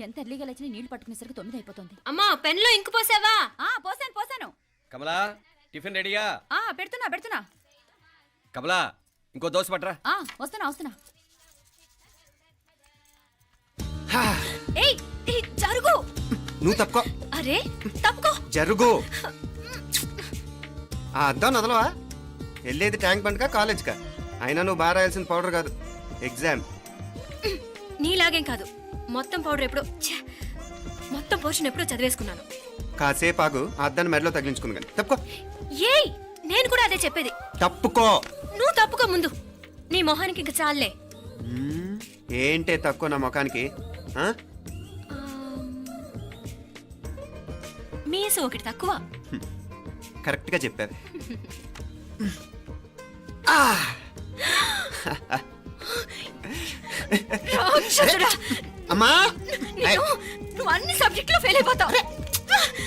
ఎంత ఎర్లీగా లేచిన నీళ్లు పట్టుకునేసరికి 9 అయిపోతుంది. అమ్మా పెన్లో ఇంకు పోసావా? పోసాను. కమలా టిఫిన్ రెడీయా? పెడుతున్నా. కమలా ఇంకో దోశ పట్రా. వస్తున్నా. ఏయ్ జరుగు. నువ్వు తప్పుకో. అరే తప్పుకో. జరుగు. ఆ అద్దం నదలవా? వెళ్ళేది ట్యాంక్ బండ్కా కాలేజ్కా? అయినా నువ్వు బాగా రాయాల్సిన పౌడర్ కాదు, ఎగ్జామ్. నీలాగేం కాదు, మొత్తం పౌడర్ ఎప్పుడో మొత్తం పోర్షన్ ఎప్పుడో చదివేసుకున్నాను. కాసేపు ఆగు, ఆ అద్దాన్ని మెడలో తగిలించుకుంది కానీ. తప్పుకో. ఏయ్ నేను కూడా అదే చెప్పేది. తప్పుకో. నువ్వు తప్పుకో ముందు. నీ మొహానికి ఇంక చాలే. ఏంటే తక్కువ నా ముఖానికి? మీసు ఒకటి తక్కువ. కరెక్ట్ గా చెప్పారు. అమ్మా నువ్వు అన్ని సబ్జెక్టులో ఫెయిల్ అయిపోతావు.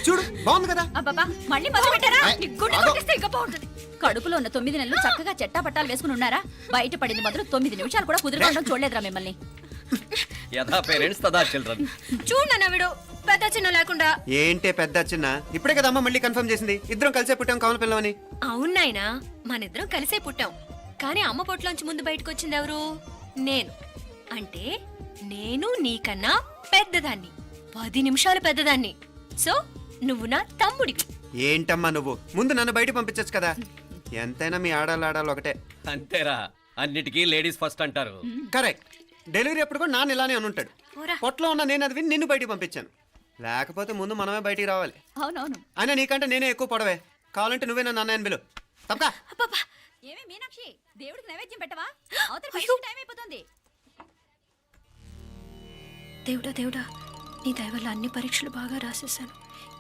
చూడు బాగుంది కదా. అబ్బబ్బా మళ్ళీ మొదలు పెట్టారా? ఇంకా బాగుంటుంది. కడుపులో ఉన్న 9 నెలలు చక్కగా చెట్టా పట్టాలు వేసుకుని ఉన్నారా? బయట పడింది మొదలు 9 నిమిషాలు కూడా కుదిరడం చూడలేదురా మిమ్మల్ని. యథా పేరెంట్స్ తదా చిల్డ్రన్. చూడు నవ్విడు పెద్ద చిన్న లేకుండా. ఏంటే పెద్ద చిన్న? ఇప్పుడే కదా అమ్మ మళ్ళీ కన్ఫర్మ్ చేసింది ఇద్దరం కలిసే పుట్టాం కావాలి పిల్లవని. అవునాయినా మనిద్దరం కలిసే పుట్టాం, కానీ అమ్మ పొట్లోంచి ముందు బయటకు వచ్చింది ఎవరు? నేను. అంటే నేను నీకన్నా పెద్దదాన్ని, 10 నిమిషాలు పెద్దదాన్ని. సో నువ్వు నా తమ్ముడి. ఏంటమ్మా నువ్వు? ముందు నన్ను బయట పంపించచ్చు కదా. ఎంతైనా మీ ఆడాలు ఒకటే. అంతేరా, అన్నిటికీ లేడీస్ ఫస్ట్ అంటారు. కరెక్ట్. డెలివరీ అప్పుడు కూడా నాన్న ఇలానే అనుంటాడు. పొట్టలో ఉన్న నేను అది విని నిన్ను బయటికి పంపించాను. లేకపోతే ముందు మనమే బయటికి రావాలి. అవునవును. అయినా నీకంటే నేనే ఎక్కువ పొడవే. కావాలంటే నువ్వే నన్ను అన్నయ్యను పిలు. తప్పకా. ఏమి మీనాక్షి, దేవుడికి నైవేద్యం పెట్టవా? టైం అయిపోతుంది. దేవుడా నీ దయ వల్ల అన్ని పరీక్షలు బాగా రాసేసాను.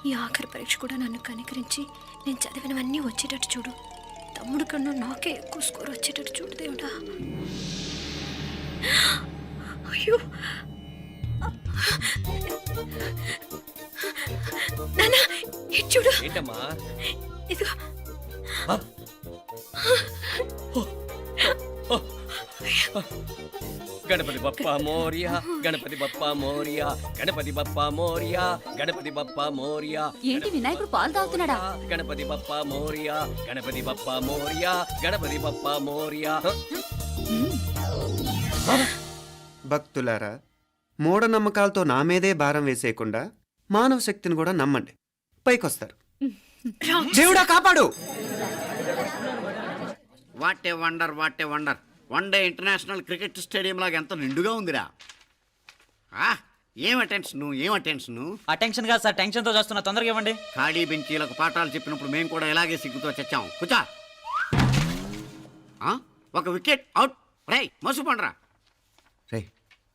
ఈ ఆఖరి పరీక్ష కూడా నన్ను కనికరించి నేను చదివినవన్నీ వచ్చేటట్టు చూడు. తమ్ముడు కన్నా నాకే ఎక్కువ స్కోర్ వచ్చేటట్టు చూడు దేవుడా. అయ్యో నాన్న చూడు. ఏంటమ్మా? ఇదిగో. గణపతి బప్పా మోరియా, గణపతి బప్పా మోరియా, గణపతి బప్పా మోరియా, గణపతి బప్పా మోరియా. ఏంటి వినాయకుడు పాలు తాగుతున్నాడా? గణపతి బప్పా మోరియా, గణపతి బప్పా మోరియా, గణపతి బప్పా మోరియా. భక్తులారా, మూఢనమ్మకాలతో నా మీదే భారం వేసేయకుండా మానవ శక్తిని కూడా నమ్మండి, పైకొస్తారు. దేవుడా కాపాడు. What a wonder, what a wonder. One day international cricket stadium లాగా ఎంత నిండుగా ఉందిరా. ఏం అటెన్షన్? అటెన్షన్ కాదు సార్, టెన్షన్ తో చేస్తున్నా. తొందరగా ఇవ్వండి. ఖాళీ బెంచీలకు పాఠాలు చెప్పినప్పుడు మేము కూడా ఇలాగే సిగ్గుతో చచ్చాం. కూర్చో. ఒక వికెట్ అవుట్. రై మసు పండ్రా. రే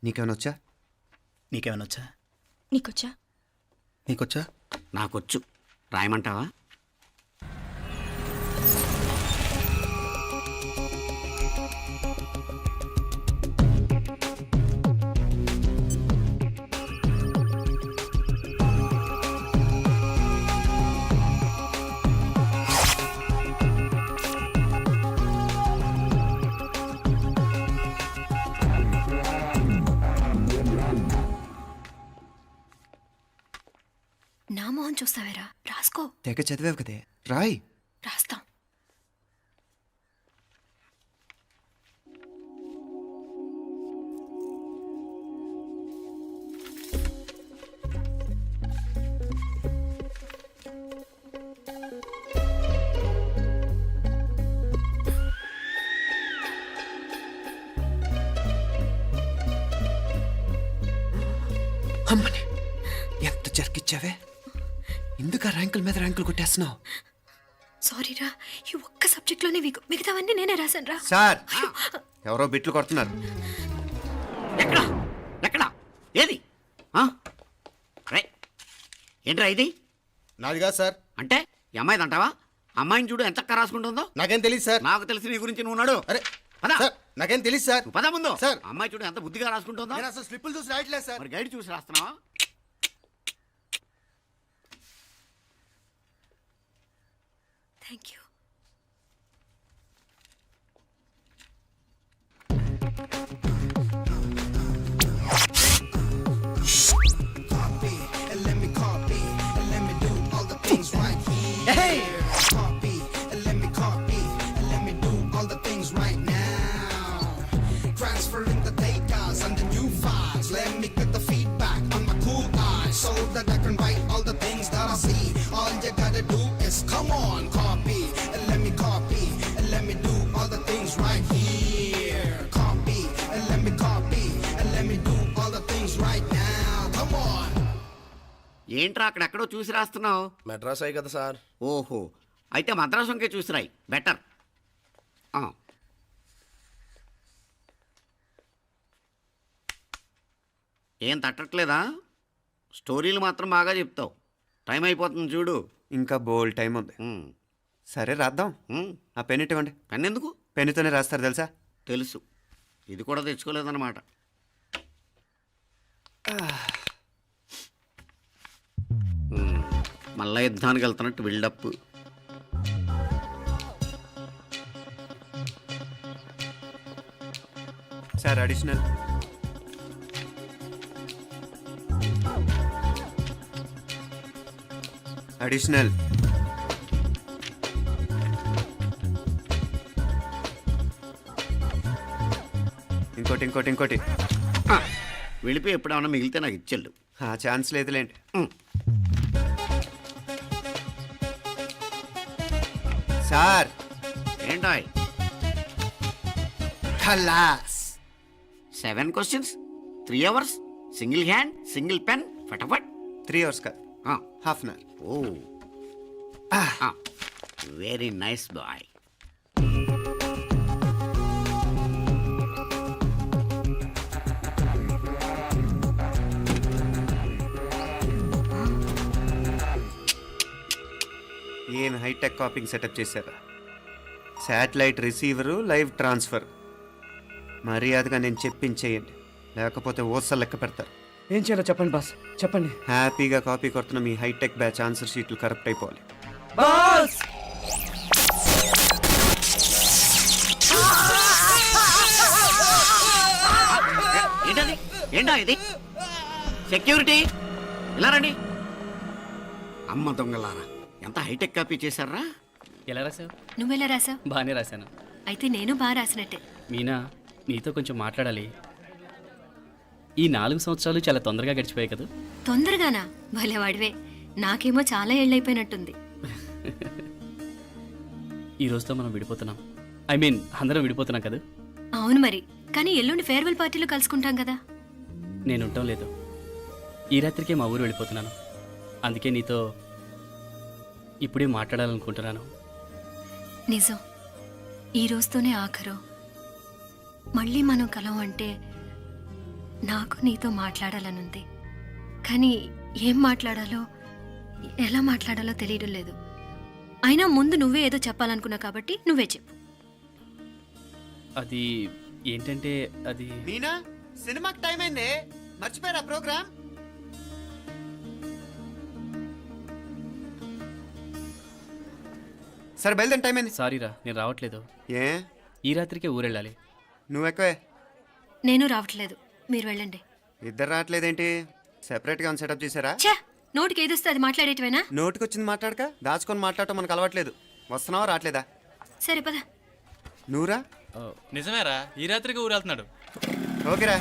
నీకేమైనా వచ్చా? నీకేమైనా వచ్చా? నీకొచ్చా? నాకొచ్చు. రాయమంటావా? నా మొహం చూస్తావేరా? రాసుకో. తెగ చదివావు కదే, రాయ్. రాస్తాం. అమ్మని ఎంత జరికిచ్చావే. ఎందుకు ర్యాంకుల మీద ర్యాంకులు కొట్టేస్తున్నావు? సారీరా, ఈ ఒక్క సబ్జెక్ట్లోనే మిగతావన్నీ నేనే రాశాను రా. సార్, ఎవరో బిట్లు కొడుతున్నారు. ఎక్కడా? ఏది? ఏంట్రా ఇది? నాది కాదు సార్. అంటే ఈ అమ్మాయిది అంటావా? అమ్మాయిని చూడు ఎంత రాసుకుంటుందో. నాకేం తెలియదు సార్. నాకు తెలిసి నీ గురించి నువ్వు నాడు. అరే సార్, నాకేం తెలియదు సార్. పద ముందు. సార్, అమ్మాయి చూడు ఎంత బుద్ధిగా రాసుకుంటుందో. నేను అసలు స్లిప్పులు చూసి రాయట్లేదు సార్. మరి గైడ్ చూసి రాస్తున్నావా? Thank you. Copy, let me copy, let me do all the things right now. Transferring the data and the new files. Let me get the feedback on my cool eyes so that I can write all the things that I see. All you gotta do is come on, copy, let me copy, let me do all the things right here. Copy, let me copy, let me do all the things right now. Come on. ఏంట్రా అక్కడెక్కడో చూసి రాస్తున్నావు? మెడ్రాస్ అయ్యి కదా sir. ఓహో, అయితే మద్రాసు వంకే చూసి రాయి, better. ఏం తట్టట్లేదా? స్టోరీలు మాత్రం బాగా చెప్తావు. టైం అయిపోతుంది చూడు. ఇంకా బోల్ టైం ఉంది. సరే రాద్దాం. ఆ పెన్ ఇవ్వండి. పెన్ ఎందుకు? పెన్నుతోనే రాస్తారు తెలుసా? తెలుసు. ఇది కూడా తెచ్చుకోలేదన్నమాట. మళ్ళా యుద్ధానికి వెళ్తున్నట్టు బిల్డప్. Sir additional. అడిషనల్. ఇంకోటి ఇంకోటి ఇంకోటి. వెళ్ళిపోయి ఎప్పుడేమన్నా మిగిలితే నాకు ఇచ్చెళ్ళు. ఆ ఛాన్స్ లేదులేండి. సార్ ఏంటాయ్? ఖలాస్. 7 questions, 3 hours, single hand, single pen, ఫటాఫట్. 3 hours కాదు, half an hour. Oh, very nice boy. ఏం హైటెక్ కాపింగ్ సెటప్ చేశారా? Satellite receiver, live transfer. మర్యాదగా నేను చెప్పించేయండి, లేకపోతే ఓసలు లెక్క పెడతారు. ఏం చేయాలో చెప్పండి బాస్, చెప్పండి. హ్యాపీగా కాపీ కొడుతున్న మీ హైటెక్ బ్యాచ్ ఆన్సర్ షీట్లు కరెక్ట్ అయిపోవాలి. బాస్ ఏంటది? ఏంటా ఇది? సెక్యూరిటీ ఇలా రండి. అమ్మ దొంగలారా, ఎంత హైటెక్ కాపీ చేశారా? ఎలా రాసావు? నువ్వెలా రాసావు? బాగానే రాశాను. అయితే నేను బాగా రాసినట్టే. మీనా, నీతో కొంచెం మాట్లాడాలి. ఈ 4 సంవత్సరాలు చాలా తొందరగా గడిచిపోయాయి కదా. తొందరగానా? భలేవాడివే. నాకేమో చాలా ఏళ్ళైపోయినట్టుంది. ఈ రోజుతో మనం విడిపోతున్నాం. ఐ మీన్ అందరం విడిపోతున్నాం కదా. అవును మరి, కానీ ఎల్లుండి ఫేర్వెల్ పార్టీలో కలుసుకుంటాం కదా. నేను ఉండటం లేదు. ఈ రాత్రికే మా ఊరు వెళ్ళిపోతున్నాను. అందుకే నీతో ఇప్పుడే మాట్లాడాలనుకుంటున్నాను. నిజం, ఈ రోజుతోనే ఆఖరు. మళ్ళీ మనం కలం అంటే నాకు నీతో మాట్లాడాలనుంది. కానీ ఏం మాట్లాడాలో, ఎలా మాట్లాడాలో తెలియడం లేదు. అయినా ముందు నువ్వే ఏదో చెప్పాలనుకున్నా కాబట్టి నువ్వే చెప్పు. అది ఏంటంటే అది మీనా, సినిమాకి టైం అయింది, మర్చిపోయారా ప్రోగ్రామ్? సరే బయలుదేరి, టైం అయింది. సారీరా, నేను రావట్లేదు. ఏ? ఈ రాత్రికే ఊరెళ్ళాలి. నువ్వు ఎక్కువే. నేను రావట్లేదు, మీరు వెళ్ళండి. ఇద్దరు రావట్లేదేంటి? సెపరేట్గా సెటప్ చేశారా? ఛే, నోటికి ఏదొస్తే అది మాట్లాడేటివేనా? నోటికి వచ్చింది మాట్లాడక దాచుకొని మాట్లాడటం మనకు అలవాట్లేదు. వస్తున్నావా రావట్లేదా? సరే పద. నువ్వురా. నిజమేరా, ఈ రాత్రికి ఊరు వెళ్తున్నాడు. ఓకేరా,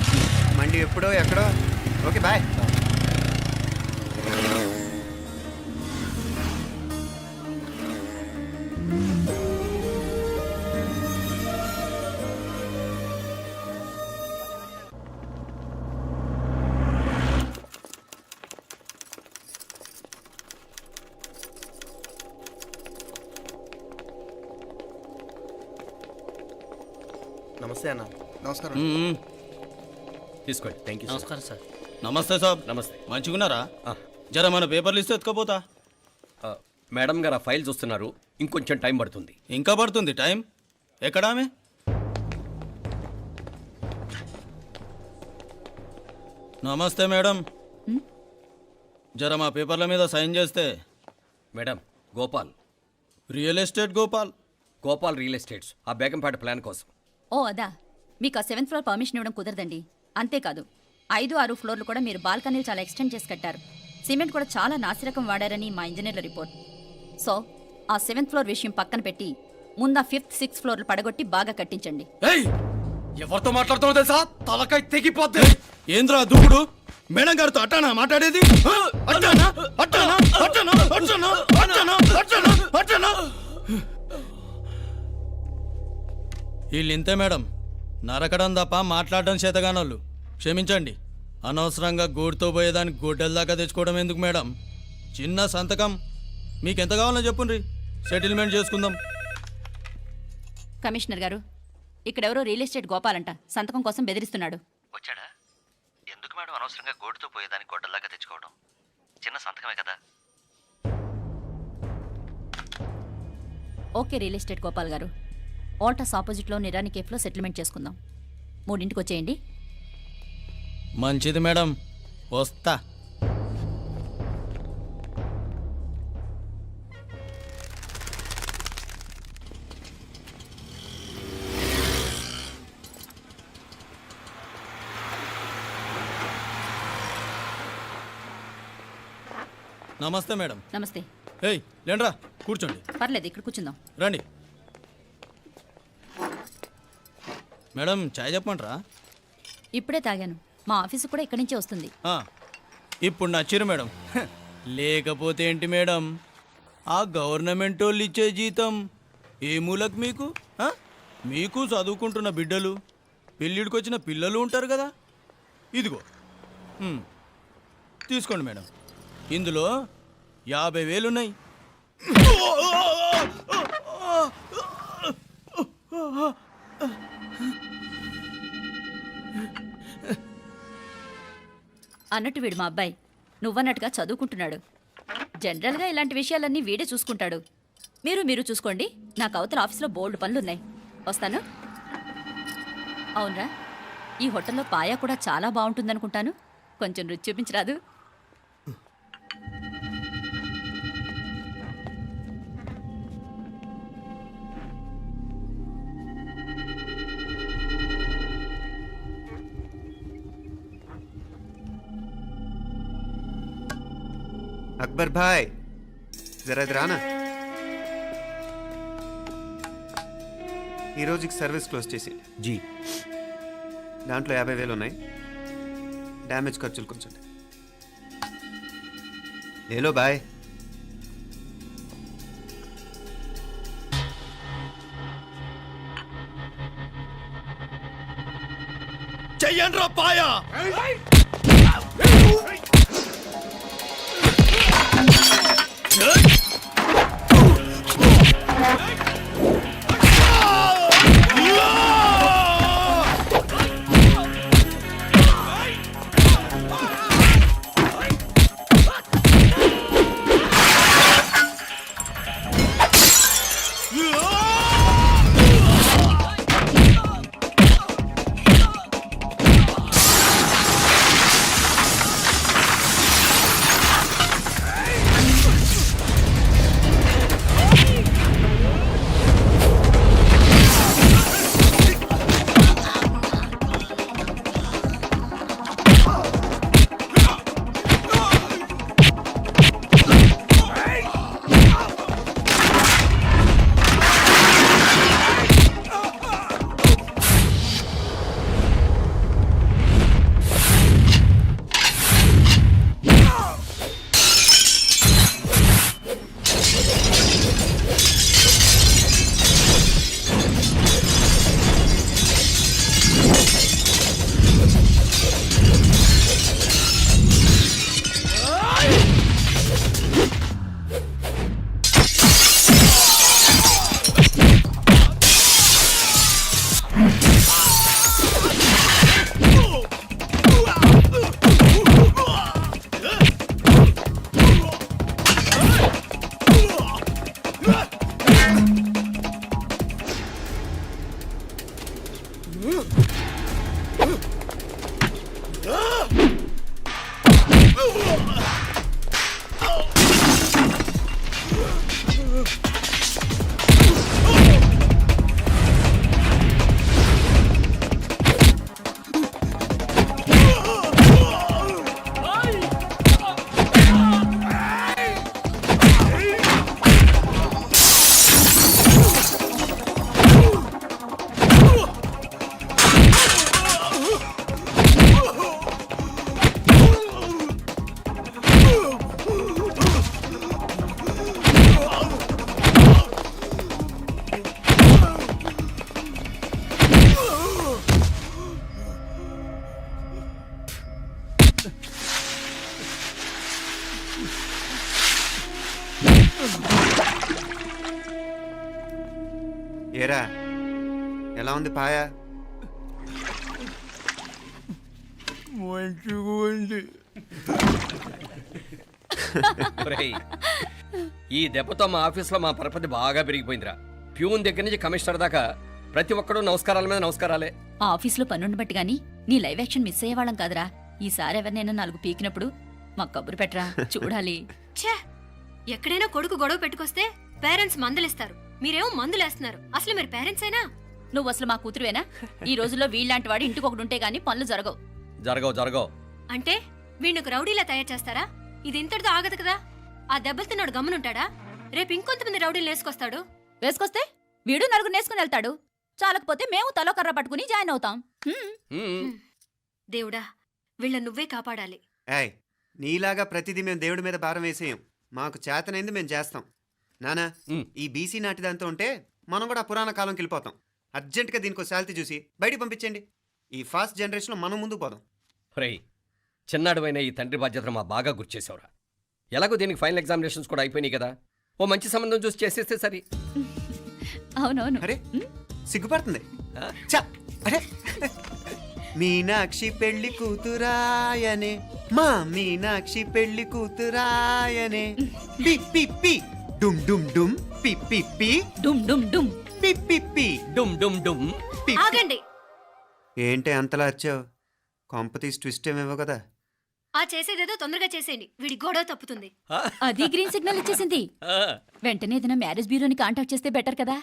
మండి ఎప్పుడో ఎక్కడో. Okay bye. నమస్తే అన్న. నమస్కారం. తీసుకోండి. Thank you. నమస్కారం సార్. నమస్తే సాబ్. నమస్తే. మంచిగున్నారా? జర మన పేపర్లు ఇస్తే ఎత్తుకోపోతా. మేడం గారు ఆ ఫైల్ చూస్తున్నారు, ఇంకొంచెం టైం పడుతుంది. ఇంకా పడుతుంది టైం? ఎక్కడా ఆమె? నమస్తే మేడం, జర మా పేపర్ల మీద సైన్ చేస్తే. Madam, Gopal. Real estate Gopal. Gopal real estates, ఆ బేగంపేట ప్లాన్ కోసం. ఓ అదా, మీకు ఆ 7th ఫ్లోర్ పర్మిషన్ ఇవ్వడం కుదరదండి. అంతేకాదు 5, 6 ఫ్లోర్లు కూడా మీరు బాల్కనీలు చాలా ఎక్స్టెండ్ చేసి కట్టారు. సిమెంట్ కూడా చాలా నాసిరకం వాడారని మా ఇంజనీర్ల రిపోర్ట్. సో ఆ 7th ఫ్లోర్ విషయం పక్కన పెట్టి ముందు ఆ 5th 6th ఫ్లోర్లు పడగొట్టి బాగా కట్టించండి. ఏయ్ ఎవరితో మాట్లాడుతున్నావు తెలుసా? తలకాయ తెగిపోద్ది. ఏంద్రా దూకుడు? మేడం గారితో అట్టానా మాట్లాడేది? అట్టానా అట్టానా అట్టానా అట్టానా అట్టానా అట్టానా అట్టానా? వీళ్ళు ఇంతే మేడం, నరకడం తప్ప మాట్లాడడం చేతగానోళ్ళు. క్షమించండి, అనవసరంగా గూడుతో పోయేదానికి గొడ్డల దాకా తెచ్చుకోవడం ఎందుకు మేడం? చిన్న సంతకం మీకెంత కావాలో చెప్పుండ్రి, సెటిల్మెంట్ చేసుకుందాం. కమిషనర్ గారు, ఇక్కడెవరో రియల్ ఎస్టేట్ గోపాలంట సంతకం కోసం బెదిరిస్తున్నాడు. వచ్చాడా? ఎందుకు మేడం అనవసరంగా గోడుతో పోయేదానికి గొడ్డల్లాగా తెచ్చుకోవడం? చిన్న సంతకమే కదా. ఓకే రియల్ ఎస్టేట్ గోపాల్ గారు, ఆల్టస్ ఆపోజిట్లో నిరాని కేఫ్లో సెటిల్మెంట్ చేసుకుందాం. 3ంటికి వచ్చేయండి. మంచిది మేడం, వస్తా. నమస్తే మేడం. నమస్తే. ఏయ్ లేండ్రా, కూర్చోండి. పర్లేదు, ఇక్కడ కూర్చుందాం. రండి మేడం, చాయ్ చెప్పమంటారా? ఇప్పుడే తాగాను. మా ఆఫీసు కూడా ఇక్కడి నుంచే వస్తుంది. ఇప్పుడు నచ్చిరు మేడం. లేకపోతే ఏంటి మేడం, ఆ గవర్నమెంట్ వాళ్ళు ఇచ్చే జీతం ఏ మూలకు మీకు? మీకు చదువుకుంటున్న బిడ్డలు, పెళ్ళిడికి వచ్చిన పిల్లలు ఉంటారు కదా. ఇదిగో తీసుకోండి మేడం, ఇందులో 50,000 ఉన్నాయి. అన్నట్టు వీడు మా అబ్బాయి నువ్వన్నట్టుగా చదువుకుంటున్నాడు. జనరల్గా ఇలాంటి విషయాలన్నీ వీడే చూసుకుంటాడు. మీరు చూసుకోండి. నాకు అవతల ఆఫీస్లో బోల్డ్ పనులున్నాయి. వస్తాను. అవునరా, ఈ హోటల్లో పాయా కూడా చాలా బాగుంటుందనుకుంటాను. కొంచెం రుచి చూపించరాదు? అక్బర్ భాయ్, జరా ఇది రానా. ఈ రోజుకి సర్వీస్ క్లోజ్ చేసి జీ. దాంట్లో 50,000 ఉన్నాయి. డ్యామేజ్ ఖర్చులు కొంచెం లేలో బాయ్. చెయ్యండి రా పాయా. ఏరా ఎలా ఉంది పాయ? మంచిగా ఉంది. ఒరేయ్, ఈ దెబ్బతో మా ఆఫీస్లో మా పరపతి బాగా పెరిగిపోయిందిరా. ప్యూన్ దగ్గర నుంచి కమిషనర్ దాకా ప్రతి ఒక్కడు నమస్కారాల మీద నమస్కారాలే. ఆ ఆఫీస్లో పనుండి బట్టి గాని నీ లైవ్ యాక్షన్ మిస్ అయ్యేవాళ్ళం కాదురా. ఈసారి ఎవరినైనా 4 పీకినప్పుడు మాకు కబురు పెట్టరా, చూడాలి. ఛే, ఎక్కడైనా కొడుకు గొడవ పెట్టుకొస్తే పేరెంట్స్ మందులిస్తారు, మీరేమో మందులేస్తున్నారు. అసలు మీరు పేరెంట్స్ అయినా? నువ్వు అసలు మా కూతురువేనా? ఈ రోజుల్లో వీళ్ళలాంటి వాడు ఇంటికి ఒకటి ఉంటే గానీ పనులు జరగవు. జరగవు. అంటే వీణ్ణకు రౌడీలా తయారు చేస్తారా? ఇది ఇంతటితో ఆగదు కదా. ఆ దెబ్బలు తిన్నాడు గమనుంటాడా? రేపు ఇంకొంతమంది రౌడీలు వేసుకొస్తాడు. వేసుకొస్తే వీడు 4 నేసుకుని వెళ్తాడు. చాలకపోతే మేము తలో కర్ర పట్టుకుని జాయిన్ అవుతాం. దేవుడా, వీళ్ళ నువ్వే కాపాడాలి. ఏయ్, నీలాగా ప్రతిదీ మేము దేవుడి మీద భారం వేసేయం. మాకు చేతనైంది మేము చేస్తాం. నానా, ఈ బీసీ నాటి దాంతో ఉంటే మనం కూడా పురాణ కాలంకి వెళ్ళిపోతాం. అర్జెంటుగా దీనికి ఒక శాలిటీ చూసి బయటికి పంపించండి. ఈ ఫాస్ట్ జనరేషన్లో మనం ముందుకు పోదాం. ఒరేయ్, చిన్నాడువైన ఈ తండ్రి బాధ్యతను మా బాగా గుర్చేసావురా. ఎలాగో దీనికి ఫైనల్ ఎగ్జామినేషన్స్ కూడా అయిపోయినాయి కదా, ఓ మంచి సంబంధం చూసి చేసేస్తే సరి. అవునవును. అరే సిగ్గుపడుతుంది. ఛ, అరే మీనాక్షి పెళ్లి కూతురాయనే, మా మీనాక్షి పెళ్లి కూతురాయనే. పి పి పి డుమ్ డుమ్ డుమ్ పి పి పి డుమ్ డుమ్ డుమ్ పి పి పి డుమ్ డుమ్ డుమ్. పి. ఆగండి. ఏంటి అంతలా వచ్చావు? కాంపతీస్ ట్విస్ట్ ఏమేవో కదా. ఆ చేసేదేదో తొందరగా చేసేయండి, వీడి గొడవ తప్పుతుంది. అది గ్రీన్ సిగ్నల్ ఇచ్చేసింది. వెంటనే ఏదైనా మ్యారేజ్ బ్యూరోని కాంటాక్ట్ చేస్తే బెటర్ కదా.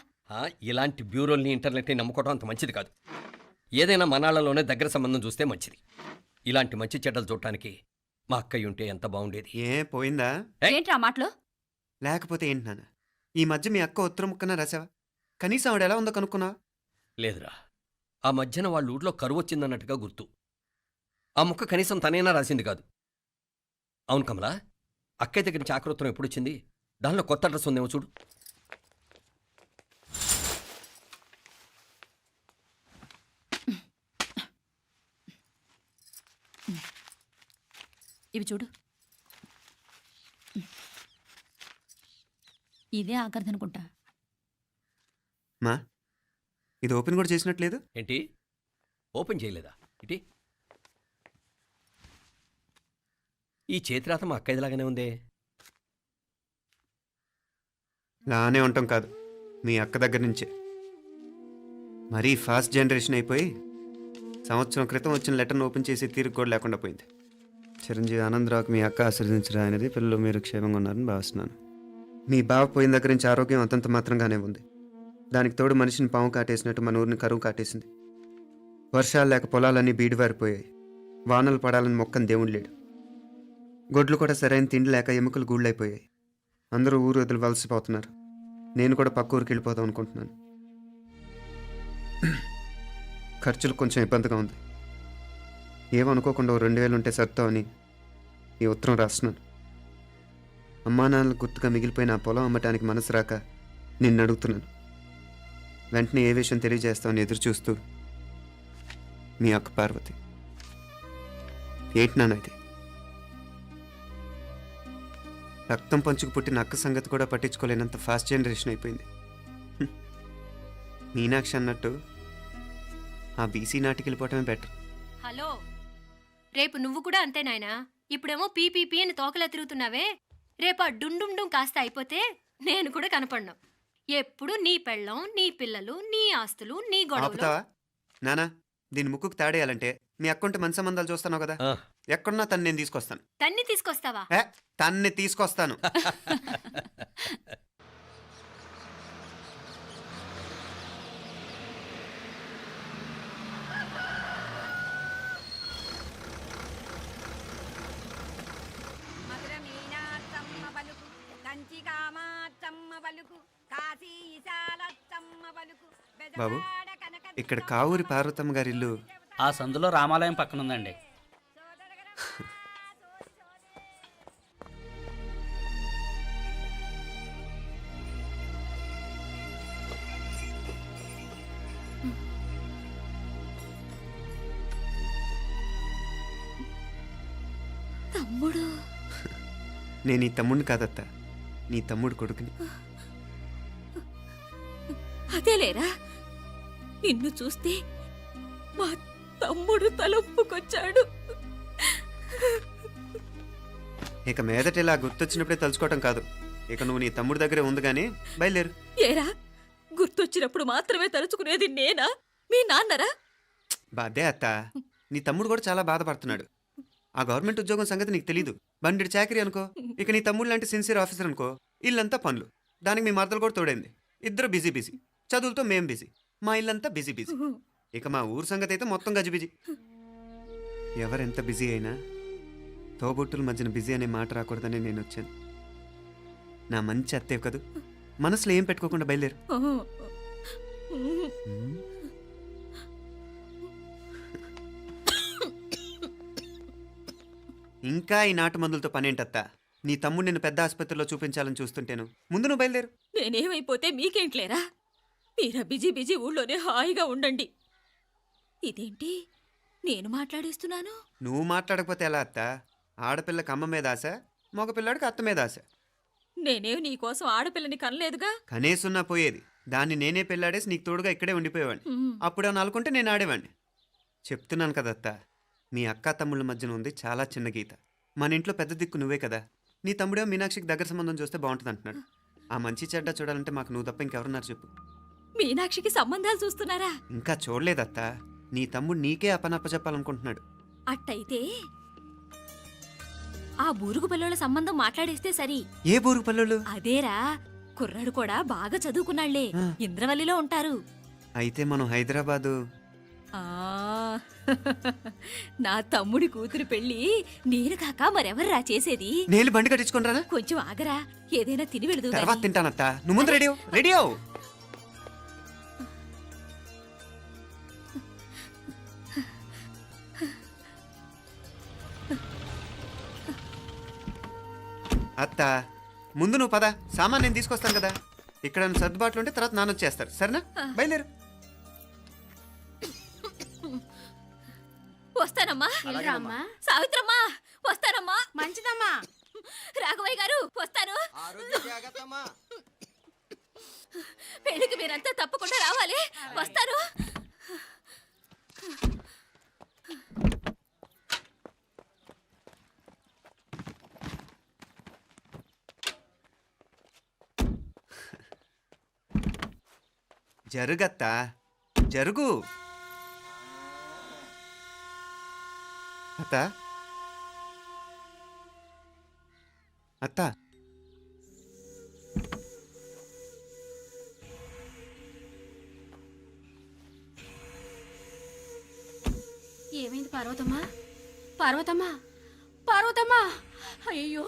ఇలాంటి బ్యూరోల్ని ఇంటర్నెట్ని నమ్ముకోవడం అంత మంచిది కాదు. ఏదైనా మనాళ్ళలోనే దగ్గర సంబంధం చూస్తే మంచిది. ఇలాంటి మంచి చెడ్డలు చూడటానికి మా అక్కయ్య ఉంటే ఎంత బాగుండేది. ఏ పోయిందా? ఏంట్రా మాటలు? లేకపోతే ఏంటి నాన్న, ఈ మధ్య మీ అక్క ఉత్తరం ముక్కన రాసావా? కనీసం ఆవిడ ఎలా ఉందో కనుక్కున్నావా? లేదురా, ఆ మధ్యన వాళ్ళ ఊర్లో కరువు వచ్చిందన్నట్టుగా గుర్తు. ఆ ముక్క కనీసం తనైనా రాసింది కాదు. అవును కమలా, అక్కయ్య దగ్గర నుంచి ఆకృతం ఎప్పుడు వచ్చింది? దానిలో కొత్త అడ్రస్ ఉందేమో చూడు. ఇవి చూడు. ఇదే ఆఖరిదనుకుంటా. మా ఇది ఓపెన్ కూడా చేసినట్లేదు. ఏంటి ఓపెన్ చేయలేదా? ఇటీ ఈ చేతిరాత మా అక్కయ్యలాగానే ఉందే. లానే ఉంటాం కాదు, మీ అక్క దగ్గర నుంచే. మరీ ఫాస్ట్ జనరేషన్ అయిపోయి సంవత్సరం క్రితం వచ్చిన లెటర్ను ఓపెన్ చేసి తీరుకు కూడా లేకుండా పోయింది. చిరంజీవి ఆనందరావుకి మీ అక్క ఆశీర్వదించరా అనేది, పిల్లలు మీరు క్షేమంగా ఉన్నారని భావిస్తున్నాను. మీ బావ పోయిన దగ్గర నుంచి ఆరోగ్యం అంతంత మాత్రంగానే ఉంది. దానికి తోడు మనిషిని పాము కాటేసినట్టు మన ఊరిని కరువు కాటేసింది. వర్షాలు లేక పొలాలన్నీ బీడివారిపోయాయి. వానలు పడాలని మొక్కని దేవుడు లేడు. గొడ్లు కూడా సరైన తిండి లేక ఎముకలు గూళ్ళైపోయాయి. అందరూ ఊరు వదిలి వలసిపోతున్నారు. నేను కూడా పక్క ఊరికి వెళ్ళిపోదాం అనుకుంటున్నాను. ఖర్చులు కొంచెం ఇబ్బందిగా ఉంది. ఏమనుకోకుండా 2000 ఉంటే సర్తామని ఈ ఉత్తరం రాస్తున్నాను. అమ్మా నాన్నలకు గుర్తుగా మిగిలిపోయిన ఆ పొలం అమ్మటానికి మనసు రాక నిన్ను అడుగుతున్నాను. వెంటనే ఏ విషయం తెలియజేస్తామని ఎదురు చూస్తూ మీ అక్క పార్వతి. ఏంటి నాన్న ఇది? రక్తం పంచుకు పుట్టిన అక్క సంగతి కూడా పట్టించుకోలేనంత ఫాస్ట్ జనరేషన్ అయిపోయింది. మీనాక్షి అన్నట్టు ఆ బీసీ నాటికి వెళ్ళిపోవటమే బెటర్. హలో, రేపు నువ్వు కూడా అంతే నాయనా. ఇప్పుడేమో పీపీపీ అని తోకలా తిరుగుతున్నావే, రేపు ఆ డుండుండుం కాస్త అయిపోతే నేను కూడా కనపడను. ఎప్పుడు నీ పెళ్ళం, నీ పిల్లలు, నీ ఆస్తులు, నీ గొడవలు. ఆపుతావా నానా? దీని ముక్కుకు తాడేయాలంటే మీ అక్కంటే మంచి సంబంధాలు చూస్తాను కదా. ఎక్కడున్నా తను నేను తీసుకొస్తాను. తన్ని తీసుకొస్తావా? తన్ని తీసుకొస్తాను. బాబు, ఇక్కడ కావూరి పార్వతమ్మ గారి ఇల్లు ఆ సందులో రామాలయం పక్కన ఉందండి. తమ్ముడు నేను నీ తమ్ముడిని కాదత్త, నీ తమ్ముడు కొడుకుని. అదేలేరా, నిన్ను చూస్తే మా తమ్ముడు తలొప్పుకొచ్చాడు. ఇక మీదట ఇలా గుర్తొచ్చినప్పుడే తలుచుకోవటం కాదు. ఇక నువ్వు నీ తమ్ముడి దగ్గరే ఉంది కానీ బయలుదేరు. ఏరా, గుర్తొచ్చినప్పుడు మాత్రమే తలుచుకునేది నేనా, మీ నాన్నరా? బాధే అత్త, నీ తమ్ముడు కూడా చాలా బాధపడుతున్నాడు. ఆ గవర్నమెంట్ ఉద్యోగం సంగతి నీకు తెలీదు. బండి చాకరీ అనుకో. ఇక నీ తమ్ముడు లాంటి సిన్సియర్ ఆఫీసర్ అనుకో, ఇల్లంతా పనులు. దానికి మీ మరదలు కూడా తోడైంది. ఇద్దరు బిజీ బిజీ. చదువులతో మేం బిజీ. మా ఇల్లంతా బిజీ బిజీ. ఇక మా ఊరు సంగతి అయితే మొత్తం గజిబిజీ. ఎవరెంత బిజీ అయినా తోబుట్టుల మధ్యన బిజీ అనే మాట రాకూడదని నేను వచ్చాను. నా మంచి అత్తే కదూ, మనసులో ఏం పెట్టుకోకుండా బయలుదేరు. ఇంకా ఈ నాటు మందులతో పనేంటత్తా? నీ తమ్ముడు నిన్ను పెద్ద ఆసుపత్రిలో చూపించాలని చూస్తుంటేను. ముందు నువ్వు బయలుదేరు. నేనేమైపోతే మీకేంట్లేరా? మీరా బిజీ బిజీ ఊళ్ళోనే హాయిగా ఉండండి. ఇదేంటి నేను మాట్లాడేస్తున్నాను? నువ్వు మాట్లాడకపోతే ఎలా అత్తా? ఆడపిల్లకి అమ్మ మీద ఆశ, మగపిల్లాడికి అత్త మీద ఆశ. నేనేం నీకోసం ఆడపిల్లని కనలేదుగా. కనేసున్నా పోయేది. దాన్ని నేనే పెళ్ళాడేసి నీకు తోడుగా ఇక్కడే ఉండిపోయేవాడిని. అప్పుడు అని అనుకుంటే నేను ఆడేవాడిని. చెప్తున్నాను కదత్తా, మీ అక్క తమ్ముళ్ళ మధ్యన ఉంది చాలా చిన్న గీత. మన ఇంట్లో పెద్ద దిక్కు నువ్వే కదా. నీ తమ్ముడే మీనాక్షికి దగ్గర సంబంధం చూస్తే బాగుంటుంది అంటున్నాడు. ఆ మంచి చెడ్డ చూడాలంటే మాకు నువ్వు తప్ప ఇంకెవరున్నారు చెప్పు? మీనాక్షికి సంబంధాలు చూస్తున్నారా? ఇంకా చూడలేదత్తా. నీ తమ్ముడు నీకే అపనప్ప చెప్పాలనుకుంటున్నాడు. అట్టయితే ఆ బూరుగు పిల్లల సంబంధం మాట్లాడేస్తే సరి. ఏ బూరుగు పల్లెలు? అదేరా, కుర్రాడు కూడా బాగా చదువుకున్నాళ్లే, ఇంద్రవల్లిలో ఉంటారు. అయితే మనం హైదరాబాదు. ఆ నా తమ్ముడి కూతురు పెళ్లి నేను కాక మరెవర్రా చేసేది? నేను బండి కట్టించుకుంటారా? కొంచెం ఆగరా, ఏదైనా తిని వెళదు. తర్వాత తింటానత్తా. నువ్వు ముందు రెడీ రెడీ అవు. అత్త, ముందు నువ్వు పద. సామాన్ నేను తీసుకొస్తాను కదా. ఇక్కడ సర్దుబాట్లు ఉంటే తర్వాత నాన్న వచ్చేస్తారు. సరేనా? బయలుదేరు. వస్తానమ్మా. సావిత్రమ్మా వస్తానమ్మా. మంచిదమ్మా. రాఘవయ్య గారు వస్తాను. పెళ్లికి మీరంతా తప్పకుండా రావాలి. వస్తాను. జరుగత్తా, జరుగు. అత్త, అత్త, ఏమైంది పార్వతమ్మా? పార్వతమ్మా, పార్వతమ్మా! అయ్యో,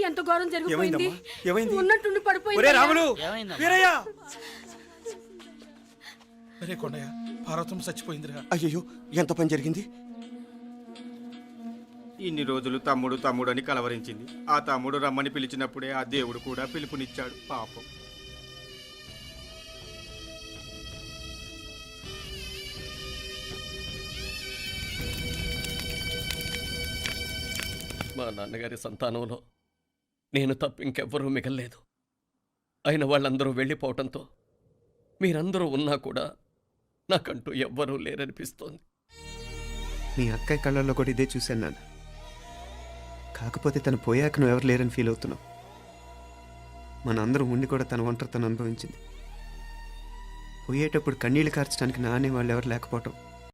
ఎంత ఘోరం జరిగిపోయింది. ఉన్నట్టుండి పడిపోయింది. అరే కొండయ్య, పార్వతమ్మ చచ్చిపోయిందిరా. అయ్యో, ఎంత పని జరిగింది? ఇన్ని రోజులు తమ్ముడు తమ్ముడు అని కలవరించింది. ఆ తమ్ముడు రమ్మని పిలిచినప్పుడే ఆ దేవుడు కూడా పిలుపునిచ్చాడు. పాపం. మా నాన్నగారి సంతానంలో నేను తప్ప ఇంకెవ్వరూ మిగల్లేదు. అయిన వాళ్ళందరూ వెళ్ళిపోవటంతో మీరందరూ ఉన్నా కూడా నాకంటూ ఎవ్వరూ లేరనిపిస్తోంది. మీ అక్కయ్య కళ్ళల్లో కూడా ఇదే చూశాను నాన్న. కాకపోతే తను పోయాక నువ్వు ఎవరు లేరని ఫీల్ అవుతున్నావు. మనందరం ఉండి కూడా తన ఒంటరి తను అనుభవించింది. పోయేటప్పుడు కన్నీళ్లు కార్చడానికి నానే వాళ్ళు ఎవరు లేకపోవటం